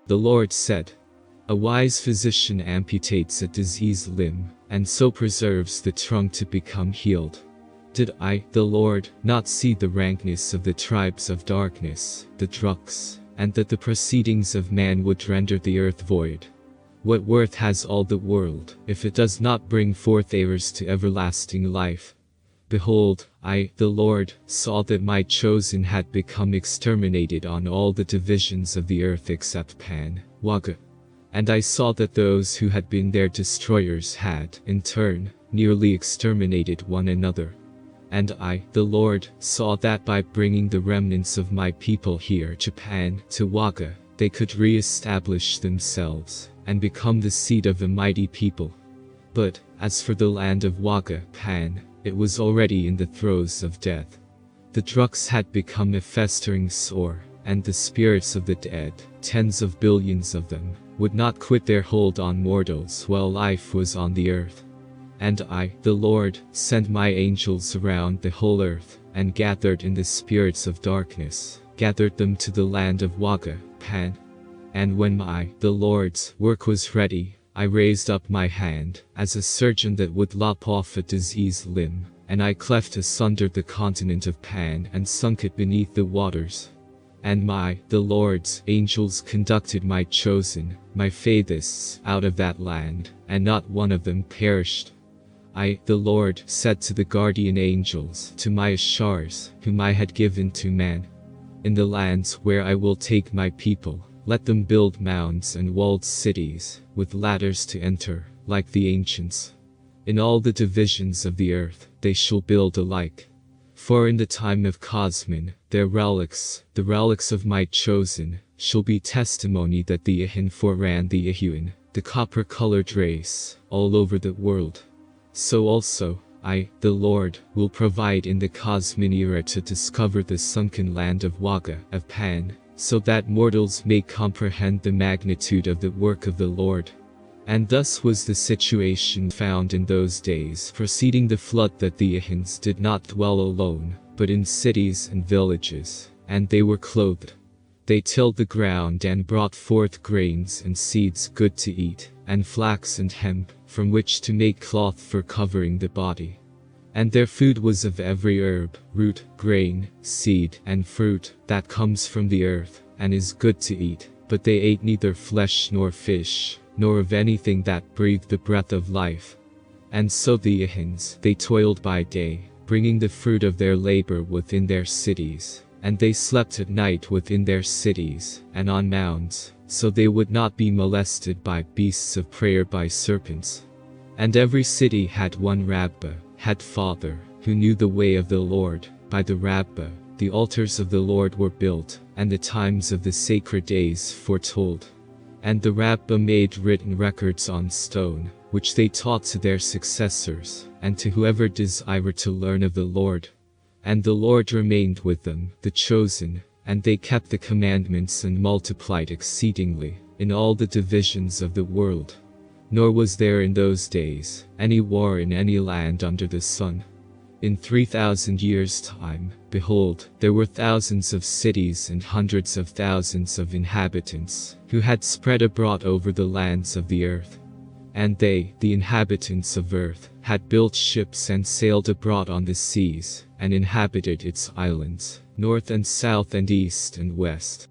the Lord said, "A wise physician amputates a diseased limb, and so preserves the trunk to become healed. Did I, the Lord, not see the rankness of the tribes of darkness, the drugs, and that the proceedings of man would render the earth void? What worth has all the world, if it does not bring forth heirs to everlasting life? Behold, I, the Lord, saw that my chosen had become exterminated on all the divisions of the earth except Pan, Waga. And I saw that those who had been their destroyers had, in turn, nearly exterminated one another. And I, the Lord, saw that by bringing the remnants of my people here to Pan, to Waga, they could re-establish themselves, and become the seed of a mighty people. But, as for the land of Waga, Pan, it was already in the throes of death. The drugs had become a festering sore, and the spirits of the dead, tens of billions of them, would not quit their hold on mortals while life was on the earth. And I, the Lord, sent my angels around the whole earth, and gathered in the spirits of darkness, gathered them to the land of Waga, Pan. And when my, the Lord's, work was ready, I raised up my hand, as a surgeon that would lop off a diseased limb, and I cleft asunder the continent of Pan and sunk it beneath the waters. And my, the Lord's, angels conducted my chosen, my faithists, out of that land, and not one of them perished. I, the Lord, said to the guardian angels, to my Ashars, whom I had given to man, "In the lands where I will take my people, let them build mounds and walled cities, with ladders to enter, like the ancients. In all the divisions of the earth, they shall build alike. For in the time of Cosmin, their relics, the relics of my chosen, shall be testimony that the Ahin foreran the Ahuin, the copper-colored race, all over the world. So also, I, the Lord, will provide in the Cosmin era to discover the sunken land of Waga, of Pan, so that mortals may comprehend the magnitude of the work of the Lord." And thus was the situation found in those days preceding the flood, that the Ahins did not dwell alone, but in cities and villages, and they were clothed. They tilled the ground and brought forth grains and seeds good to eat, and flax and hemp, from which to make cloth for covering the body. And their food was of every herb, root, grain, seed, and fruit, that comes from the earth, and is good to eat, but they ate neither flesh nor fish, nor of anything that breathed the breath of life. And so the Ahins, they toiled by day, bringing the fruit of their labor within their cities, and they slept at night within their cities, and on mounds, so they would not be molested by beasts of prey or by serpents. And every city had one Rabbah, had father, who knew the way of the Lord. By the Rabbah, the altars of the Lord were built, and the times of the sacred days foretold. And the Rabbah made written records on stone, which they taught to their successors, and to whoever desired to learn of the Lord. And the Lord remained with them, the chosen, and they kept the commandments and multiplied exceedingly, in all the divisions of the world. Nor was there in those days any war in any land under the sun. In 3,000 years' time, behold, there were thousands of cities and hundreds of thousands of inhabitants, who had spread abroad over the lands of the earth. And they, the inhabitants of earth, had built ships and sailed abroad on the seas, and inhabited its islands, north and south and east and west.